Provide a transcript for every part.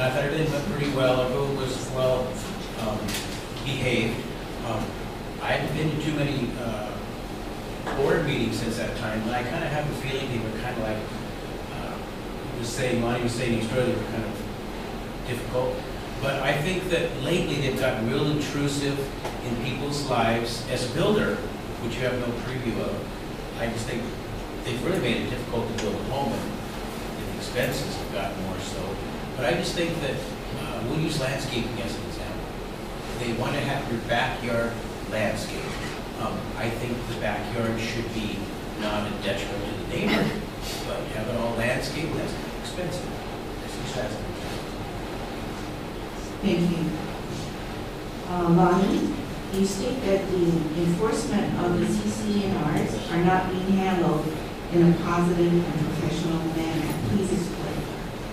and I thought everything went pretty well. Everyone was well behaved. I haven't been to too many board meetings since that time, and I kind of have a feeling they were kind of like, Lonnie was saying earlier, were kind of difficult. But I think that lately they've gotten real intrusive in people's lives. As a builder, which you have no preview of, I just think they've really made it difficult to build a home, and the expenses have gotten more so. But I just think that, we'll use landscaping as an example. They want to have your backyard landscape. I think the backyard should be not a detriment to the neighbor, but have it all landscaped, that's expensive. That's expensive. Thank you. Lonnie, you state that the enforcement of the CC&Rs are not being handled in a positive and professional manner. Please explain.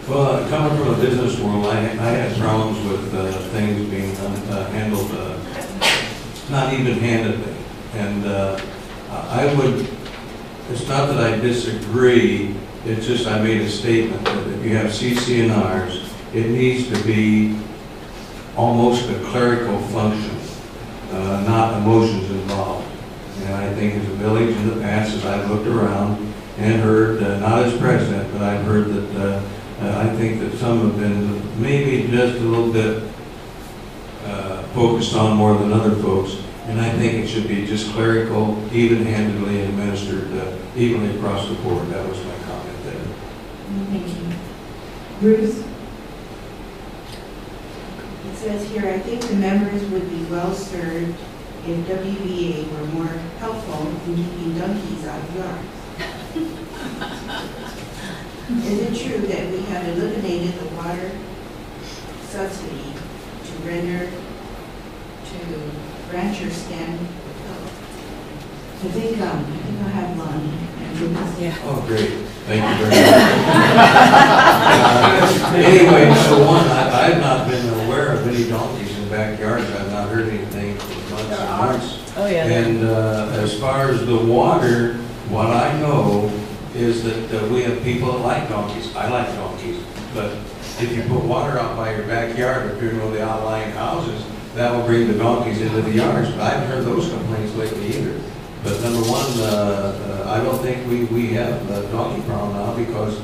Well, coming from the business world, I had problems with things being handled not even-handedly. And it's not that I disagree, it's just I made a statement that if you have CC&Rs, it needs to be almost a clerical function, not emotions involved. And I think as a village in the past, as I've looked around and heard, not as president, but I've heard that I think that some have been maybe just a little bit focused on more than other folks. And I think it should be just clerical, even-handedly administered evenly across the board. That was my comment there. Thank you. Bruce? It says here, I think the members would be well served if WVA were more helpful in keeping donkeys out of yards. Is it true that we have eliminated the water subsidy to render to ranchers stand? I think I'll have Lonnie answer this. Yeah. Oh, great. Thank you very much. Anyway, number one, I've not been aware of any donkeys in backyards. I've not heard anything for months and months. Oh, yeah. And as far as the water, what I know is that we have people that like donkeys. I like donkeys. But if you put water out by your backyard, if you're in one of the outlying houses, that will bring the donkeys into the yards. But I haven't heard those complaints lately either. But number one, I don't think we have a donkey problem now, because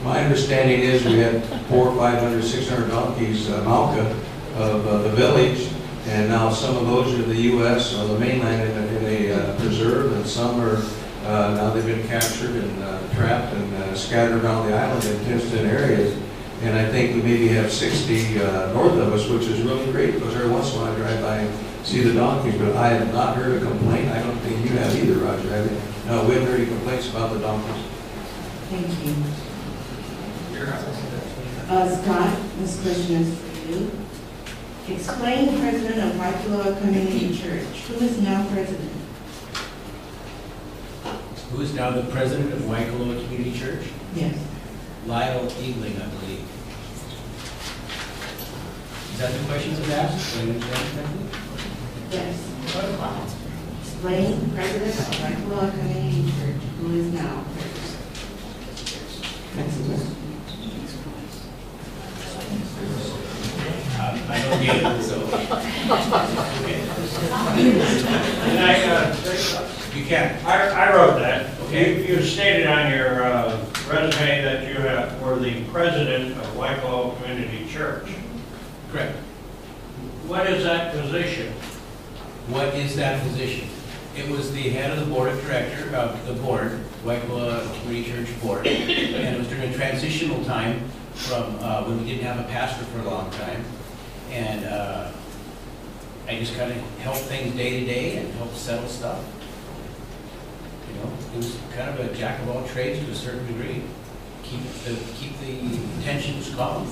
my understanding is we had 400, 500, 600 donkeys, Malka, of the village, and now some of those are in the U.S. or the mainland in a preserve, and some are now they've been captured and trapped and scattered around the island in fenced-in areas. And I think we maybe have 60 north of us, which is really great, because every once in a while I drive by and see the donkeys, but I have not heard a complaint. I don't think you have either, Roger, have you? No, we haven't heard any complaints about the donkeys. Thank you. Scott, this question is for you. Explain president of Waikoloa Community Church. Who is now president? Who is now the president of Waikoloa Community Church? Yes. Lyle Eagling, I believe. Is that the question that was asked? Do I understand correctly? Yes. Explain president of Waikoloa Community Church. Who is now president? I don't get it, so. Okay. And You can. I wrote that. Okay. You stated on your resume that you were the president of Waikoloa Community Church. Correct. What is that position? What is that position? It was the head of the board of director of the board, Waikoloa Community Church Board, and it was during a transitional time from when we didn't have a pastor for a long time, and I just kind of helped things day to day and helped settle stuff. You know, it was kind of a jack of all trades to a certain degree. Keep the tensions calm.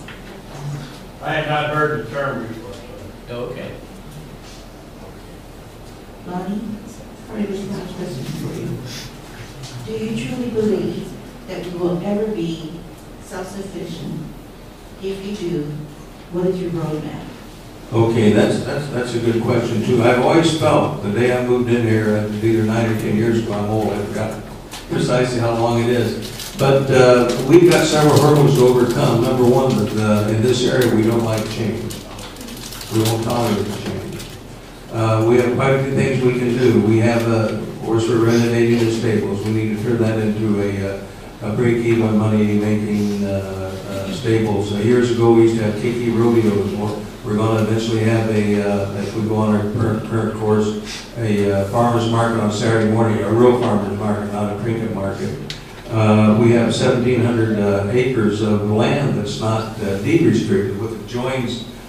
I had not heard the term before. Oh, okay. Lonnie, sorry, this is not a question for you. Do you truly believe that we will ever be self-sufficient? If you do, what is your roadmap? Okay, that's a good question too. I've always felt the day I moved in here, either 9 or 10 years ago, I'm old, I forgot precisely how long it is, But we've got several hurdles to overcome. Number one, that in this area, we don't like change. We won't tolerate change. We have quite a few things we can do. We have, of course, we're renovating the stables. We need to turn that into a break-even money-making stables. Years ago, we used to have Kiki rodeos. We're going to eventually have if we go on our current course, a farmer's market on Saturday morning, a real farmer's market, not a trinket market. We have 1,700 acres of land that's not deed restricted, with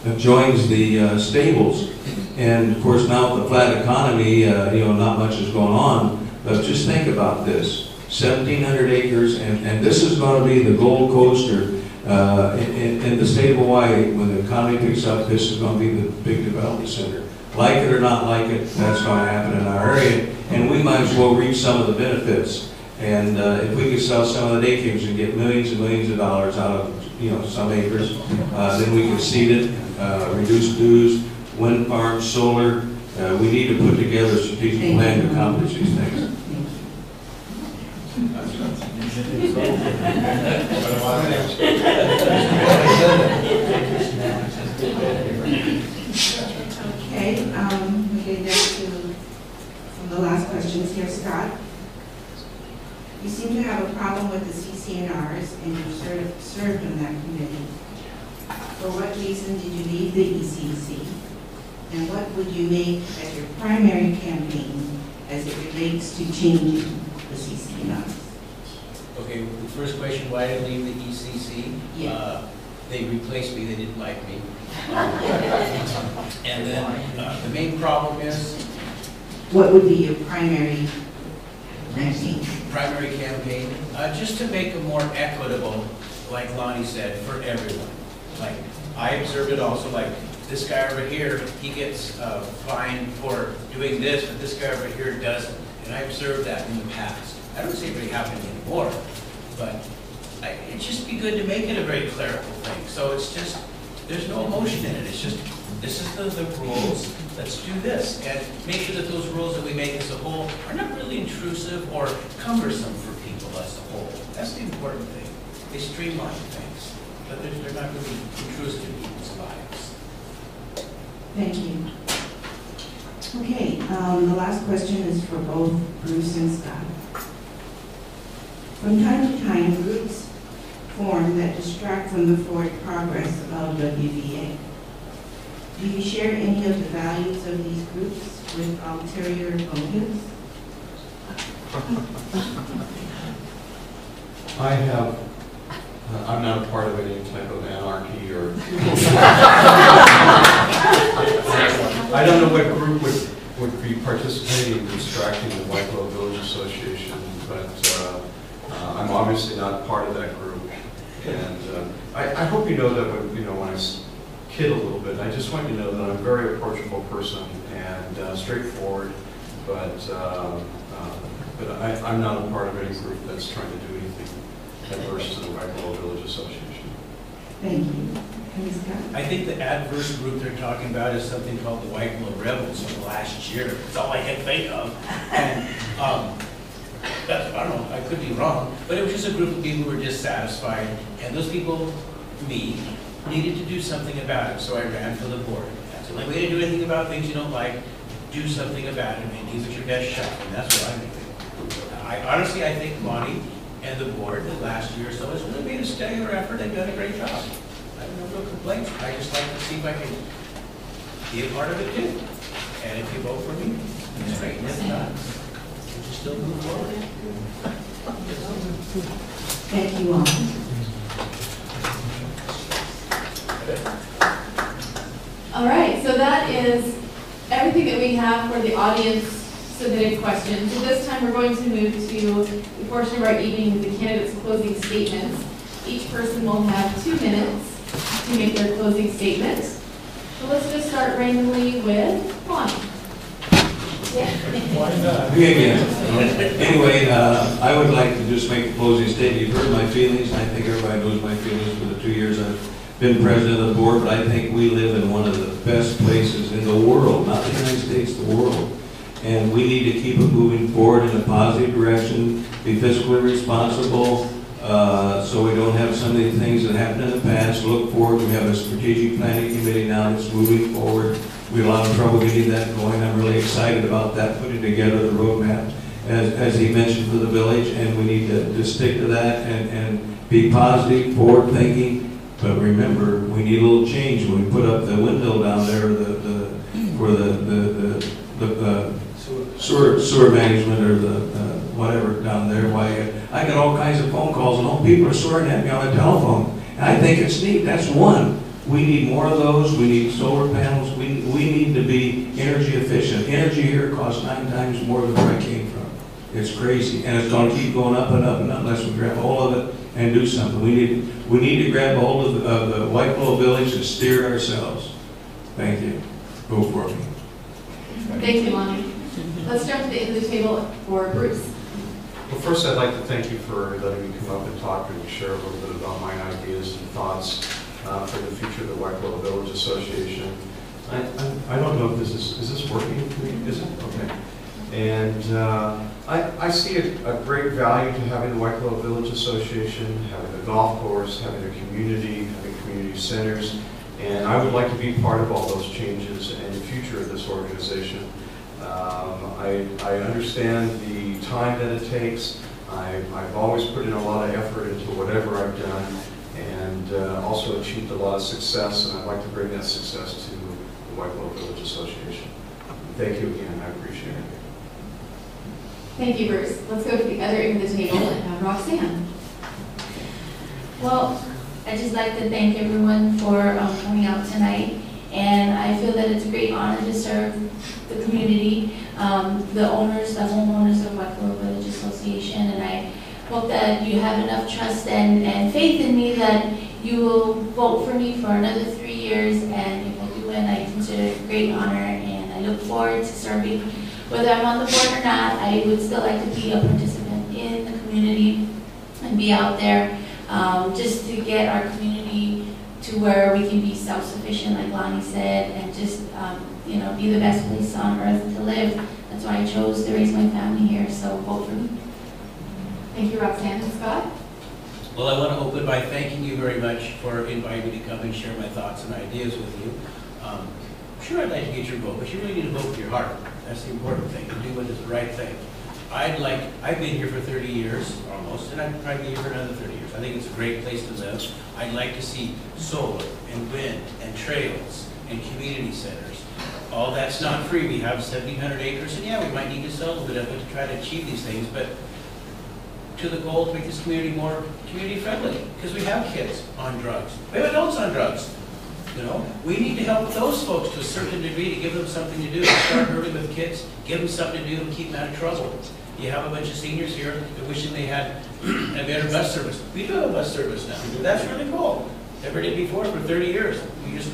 that joins the stables. And of course, now with the flat economy, not much is going on. But just think about this: 1,700 acres, and this is going to be the Gold Coast, or in the state of Hawaii. When the economy picks up, this is going to be the big development center. Like it or not like it, that's going to happen in our area, and we might as well reap some of the benefits. And if we could sell some of the acres and get millions and millions of dollars out of some acres, then we can seed it, reduce dues, wind farms, solar. We need to put together a strategic plan to accomplish these things. Okay, we get down to the last questions here, Scott. You seem to have a problem with the CCNRs, and you served on that committee. For what reason did you leave the ECC? And what would you make as your primary campaign as it relates to changing the CCNRs? Okay, the first question, why did I leave the ECC? Yeah. They replaced me, they didn't like me. And then the main problem is? What would be your primary campaign? Primary campaign, just to make it more equitable, like Lonnie said, for everyone. Like, I observed it also, like, this guy over here, he gets fined for doing this, but this guy over here doesn't. And I observed that in the past. I don't see it really happening anymore, but it'd just be good to make it a very clerical thing. So it's just, there's no emotion in it. It's just, this is the rules, let's do this. And make sure that those rules that we make as a whole are not really intrusive or cumbersome for people as a whole. That's the important thing. They streamline things, but they're not really intrusive in people's lives. Thank you. Okay, the last question is for both Bruce and Scott. From time to time, groups form that distract from the forward progress of WVA. Do you share any of the values of these groups with ulterior motives? I'm not a part of any type of anarchy or... I don't know what group would be participating in distracting the White Willow Village Association, but I'm obviously not part of that group. And I hope you know that when I kid a little bit, I just want you to know that I'm a very approachable person and straightforward, but I'm not a part of any group that's trying to do anything adverse to the White Willow Village Association. Thank you. Scott? I think the adverse group they're talking about is something called the White Willow Rebels from last year. That's all I can think of. And I don't know, I could be wrong, but it was just a group of people who were dissatisfied, and those people, me, needed to do something about it, so I ran for the board. That's the only way to do anything about things you don't like. Do something about it, and give it your best shot, and that's what I'm doing. Honestly, I think Monty and the board, the last year or so, has really made a stellar effort. They've done a great job. I have no real complaints. I just like to see if I can be a part of it too. And if you vote for me, it's great. And if not, we'll just still move forward. Thank you all. All right, so that is everything that we have for the audience submitted questions. So this time we're going to move to the portion of our evening with the candidates' closing statements. Each person will have 2 minutes to make their closing statement. So let's just start randomly with Lonnie. Me again. Anyway, I would like to just make a closing statement. You've heard my feelings. I think everybody knows my feelings for the 2 years I've been president of the board, but I think we live in one of the best places in the world, not the United States, the world. And we need to keep it moving forward in a positive direction, be fiscally responsible, so we don't have some of the things that happened in the past. Look forward. We have a strategic planning committee now that's moving forward. We had a lot of trouble getting that going. I'm really excited about that, putting together the roadmap, as he mentioned, for the village, and we need to stick to that and be positive, forward-thinking. But remember, we need a little change. When we put up the windmill down there, for the sewer management or the whatever down there, why I got all kinds of phone calls and all people are swearing at me on the telephone. And I think it's neat. That's one. We need more of those. We need solar panels. We need to be energy efficient. Energy here costs 9 times more than where I came from. It's crazy, and it's going to keep going up and up and up unless we grab hold of it and do something. We need to grab hold of the White Willow Village and steer it ourselves. Thank you. Go for me. Thank you, Lonnie. Let's jump to the end of the table for Bruce. Well, first I'd like to thank you for letting me come up and talk and share a little bit about my ideas and thoughts for the future of the White Willow Village Association. I don't know if this is working? Is it? Okay. And I see a great value to having the White Willow Village Association, having a golf course, having a community, having community centers, and I would like to be part of all those changes and the future of this organization. I understand the time that it takes. I've always put in a lot of effort into whatever I've done, and also achieved a lot of success, and I'd like to bring that success to the White Willow Village Association. Thank you again, I appreciate it. Thank you, Bruce. Let's go to the other end of the table and have Roxanne. Well, I'd just like to thank everyone for coming out tonight, and I feel that it's a great honor to serve the community, the owners, the homeowners of White Willow Village Association, and I hope that you have enough trust and faith in me that you will vote for me for another 3 years, and if I do win, I consider it a great honor, and I look forward to serving. Whether I'm on the board or not, I would still like to be a participant in the community and be out there just to get our community to where we can be self-sufficient, like Lonnie said, and just be the best place on earth to live. That's why I chose to raise my family here, so vote for me. Thank you, Roxanne. And Scott? Well, I want to open by thanking you very much for inviting me to come and share my thoughts and ideas with you. Sure, I'd like to get your vote, but you really need to vote with your heart. That's the important thing, to do what is the right thing. I've been here for 30 years, almost, and I'd probably be here for another 30 years. I think it's a great place to live. I'd like to see solar and wind and trails and community centers. All that's not free. We have 1,700 acres, and yeah, we might need to sell a little bit of it to try to achieve these things, but to the goal to make this community more community friendly, because we have kids on drugs. We have adults on drugs. We need to help those folks to a certain degree to give them something to do. Start early with kids, give them something to do and keep them out of trouble. You have a bunch of seniors here that wishing they had a better bus service. We do have a bus service now. That's really cool. Never did before for 30 years. We just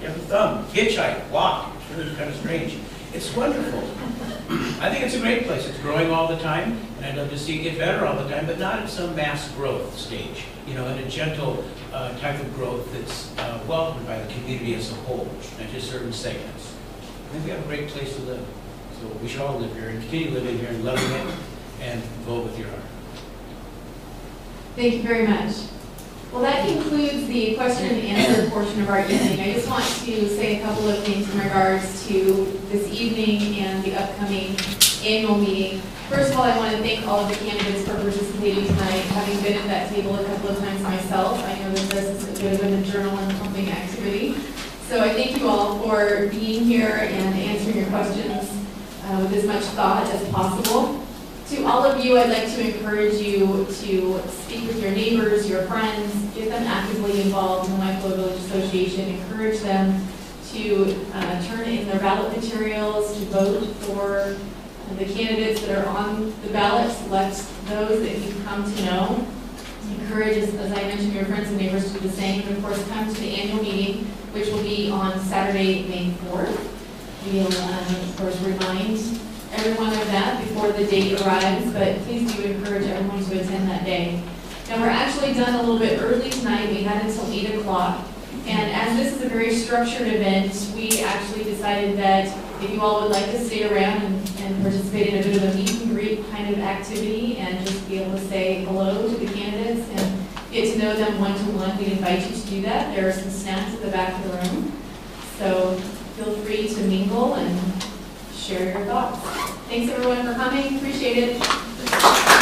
have a thumb, hitchhike, walk. It's really kind of strange. It's wonderful. I think it's a great place. It's growing all the time, and I'd love to see it get better all the time, but not at some mass growth stage. In a gentle type of growth that's welcomed by the community as a whole, not just certain segments. I think we have a great place to live. So we should all live here and continue living here and loving it and vote with your heart. Thank you very much. Well, that concludes the question and answer portion of our evening. I just want to say a couple of things in regards to this evening and the upcoming annual meeting. First of all, I want to thank all of the candidates for participating tonight. Having been at that table a couple of times myself, I know that this is a bit of an adrenaline pumping activity. So I thank you all for being here and answering your questions with as much thought as possible. To all of you, I'd like to encourage you to speak with your neighbors, your friends, get them actively involved in the White Willow Village Association, encourage them to turn in their ballot materials, to vote for the candidates that are on the ballot, select those that you've come to know. Encourage, as I mentioned, your friends and neighbors to do the same. And of course, come to the annual meeting, which will be on Saturday, May 4th. We'll, of course, remind everyone of that before the date arrives, but please do encourage everyone to attend that day. Now, we're actually done a little bit early tonight. We had until 8 o'clock. And as this is a very structured event, we actually decided that if you all would like to stay around and and participate in a bit of a meet and greet kind of activity and just be able to say hello to the candidates and get to know them one-to-one. We invite you to do that. There are some snacks at the back of the room. So feel free to mingle and share your thoughts. Thanks everyone for coming. Appreciate it.